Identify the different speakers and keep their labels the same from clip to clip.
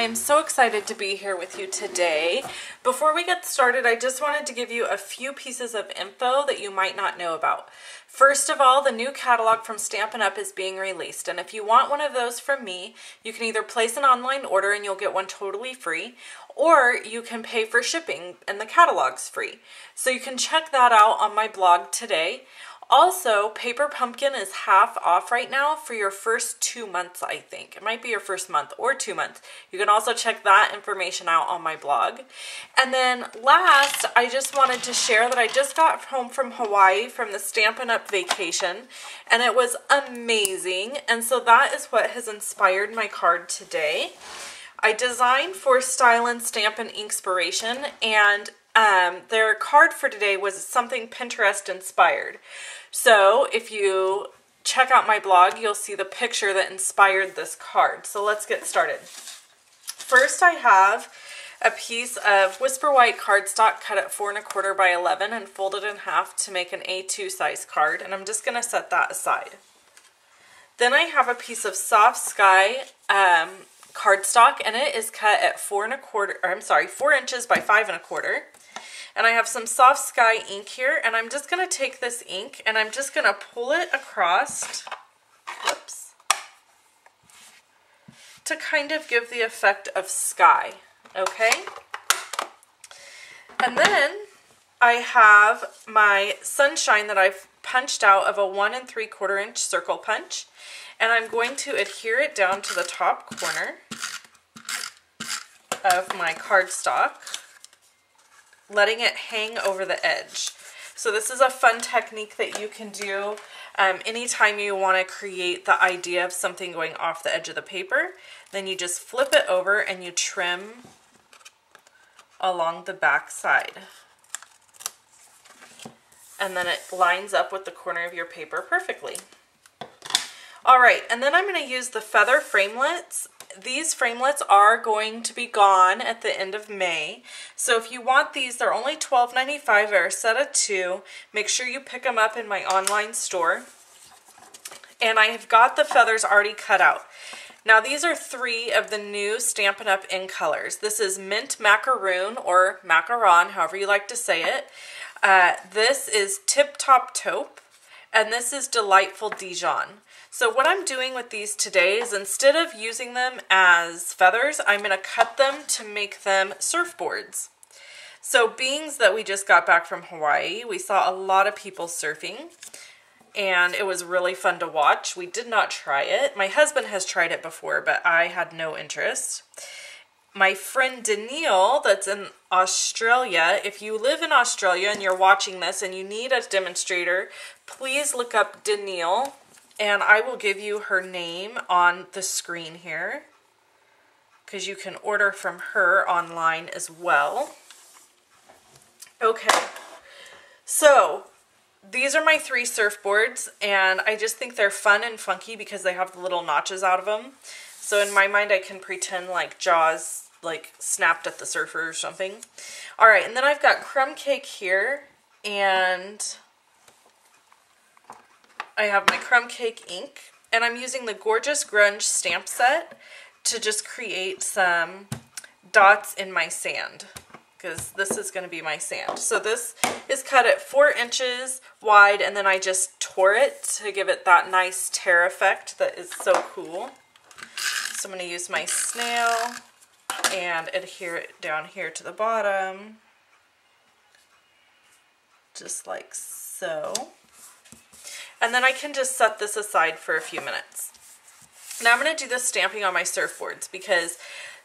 Speaker 1: I am so excited to be here with you today. Before we get started, I just wanted to give you a few pieces of info that you might not know about. First of all, the new catalog from Stampin' Up! Is being released, and if you want one of those from me, you can either place an online order and you'll get one totally free, or you can pay for shipping and the catalog's free. So you can check that out on my blog today. Also, Paper Pumpkin is half off right now for your first 2 months, I think. It might be your first month or 2 months. You can also check that information out on my blog. And then last, I just wanted to share that I just got home from Hawaii from the Stampin' Up! Vacation, and it was amazing. And so that is what has inspired my card today. I designed for Style and Stampin' Inkspiration, and their card for today was something Pinterest inspired. So if you check out my blog, you'll see the picture that inspired this card. So let's get started. First, I have a piece of Whisper White cardstock cut at 4 1/4 by 11 and folded in half to make an A2 size card, and I'm just going to set that aside. Then I have a piece of Soft Sky cardstock, and it is cut at 4 inches by 5 1/4. And I have some Soft Sky ink here, and I'm just going to take this ink and I'm just going to pull it across, whoops, to kind of give the effect of sky, okay? And then I have my sunshine that I've punched out of a 1 3/4 inch circle punch, and I'm going to adhere it down to the top corner of my cardstock, letting it hang over the edge. So this is a fun technique that you can do anytime you want to create the idea of something going off the edge of the paper. Then you just flip it over and you trim along the back side. And then it lines up with the corner of your paper perfectly. Alright, and then I'm going to use the feather framelits. These framelits are going to be gone at the end of May. So if you want these, they're only $12.95. They're a set of 2. Make sure you pick them up in my online store. And I have got the feathers already cut out. Now these are 3 of the new Stampin' Up! In colors. This is Mint Macaroon, or Macaron, however you like to say it. This is Tip Top Taupe, and this is Delightful Dijon. So what I'm doing with these today is, instead of using them as feathers, I'm going to cut them to make them surfboards. So being that we just got back from Hawaii, we saw a lot of people surfing, and it was really fun to watch. We did not try it. My husband has tried it before, but I had no interest. My friend Danielle, that's in Australia, if you live in Australia and you're watching this and you need a demonstrator, please look up Danielle. And I will give you her name on the screen here, because you can order from her online as well. Okay, so these are my 3 surfboards, and I just think they're fun and funky because they have the little notches out of them. So in my mind, I can pretend like Jaws like snapped at the surfer or something. All right, and then I've got crumb cake here, and I have my crumb cake ink, and I'm using the Gorgeous Grunge stamp set to just create some dots in my sand, because this is going to be my sand. So this is cut at 4 inches wide, and then I just tore it to give it that nice tear effect that is so cool. So I'm going to use my snail and adhere it down here to the bottom, just like so. And then I can just set this aside for a few minutes. Now I'm going to do the stamping on my surfboards, because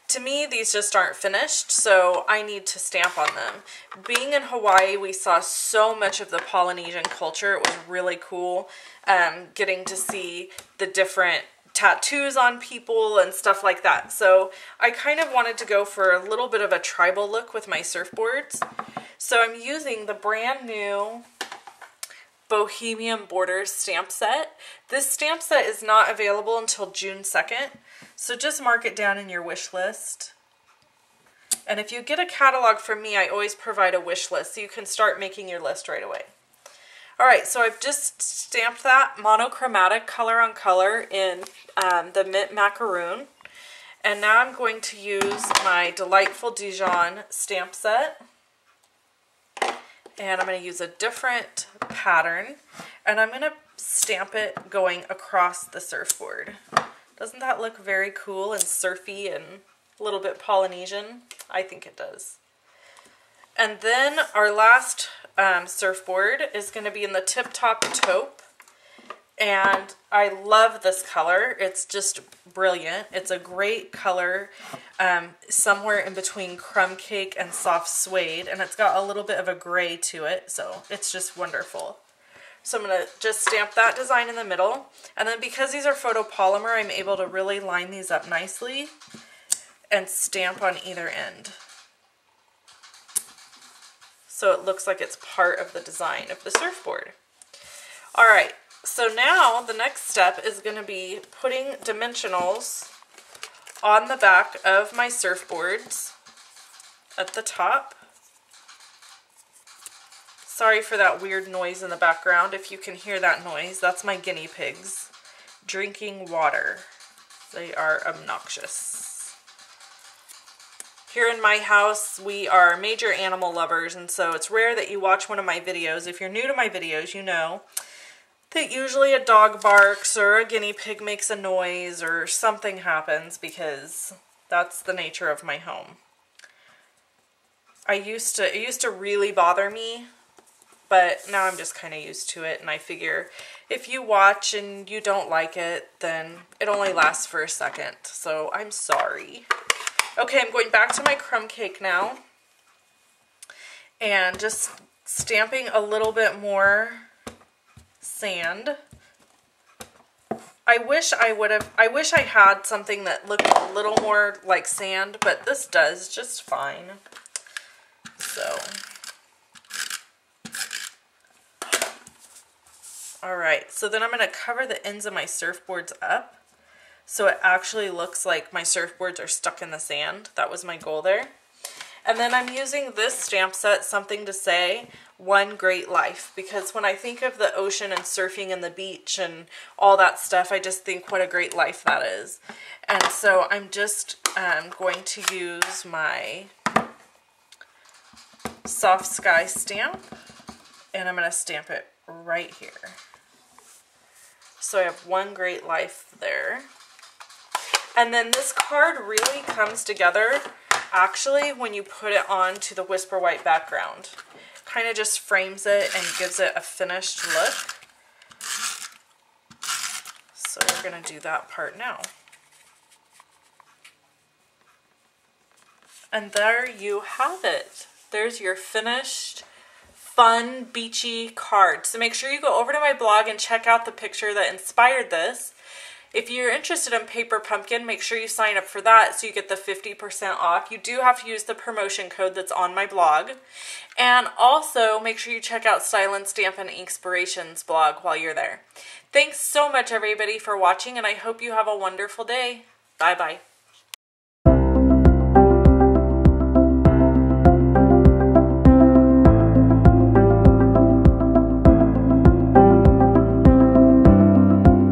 Speaker 1: to me these just aren't finished, so I need to stamp on them. Being in Hawaii, we saw so much of the Polynesian culture. It was really cool getting to see the different tattoos on people and stuff like that. So I kind of wanted to go for a little bit of a tribal look with my surfboards. So I'm using the brand new Bohemian Borders stamp set. This stamp set is not available until June 2nd, so just mark it down in your wish list. And if you get a catalog from me, I always provide a wish list, so you can start making your list right away. Alright, so I've just stamped that monochromatic color on color in the Mint Macaroon. And now I'm going to use my Delightful Dijon stamp set. And I'm going to use a different pattern. And I'm going to stamp it going across the surfboard. Doesn't that look very cool and surfy and a little bit Polynesian? I think it does. And then our last surfboard is going to be in the Tip Top Taupe. And I love this color. It's just brilliant. It's a great color, somewhere in between crumb cake and soft suede, and it's got a little bit of a gray to it, so it's just wonderful. So I'm going to just stamp that design in the middle, and then because these are photopolymer, I'm able to really line these up nicely and stamp on either end. So it looks like it's part of the design of the surfboard. All right. So now the next step is going to be putting dimensionals on the back of my surfboards at the top. Sorry for that weird noise in the background. If you can hear that noise, that's my guinea pigs drinking water. They are obnoxious. Here in my house, we are major animal lovers, and so it's rare that you watch one of my videos. If you're new to my videos, you know that usually a dog barks or a guinea pig makes a noise or something happens, because that's the nature of my home. It used to really bother me, but now I'm just kind of used to it, and I figure if you watch and you don't like it, then it only lasts for a second, so I'm sorry. Okay, I'm going back to my crumb cake now and just stamping a little bit more sand. I wish I had something that looked a little more like sand, but this does just fine. So, all right, so then I'm going to cover the ends of my surfboards up so it actually looks like my surfboards are stuck in the sand. That was my goal there. And then I'm using this stamp set, Something to Say, One Great Life, because when I think of the ocean and surfing and the beach and all that stuff, I just think what a great life that is. And so I'm just going to use my Soft Sky stamp, and I'm going to stamp it right here. So I have One Great Life there. And then this card really comes together actually when you put it onto the Whisper White background. Kind of just frames it and gives it a finished look. So we're going to do that part now. And there you have it. There's your finished, fun, beachy card. So make sure you go over to my blog and check out the picture that inspired this. If you're interested in Paper Pumpkin, make sure you sign up for that so you get the 50% off. You do have to use the promotion code that's on my blog. And also, make sure you check out Style and Stamp and Inspirations blog while you're there. Thanks so much, everybody, for watching, and I hope you have a wonderful day. Bye-bye.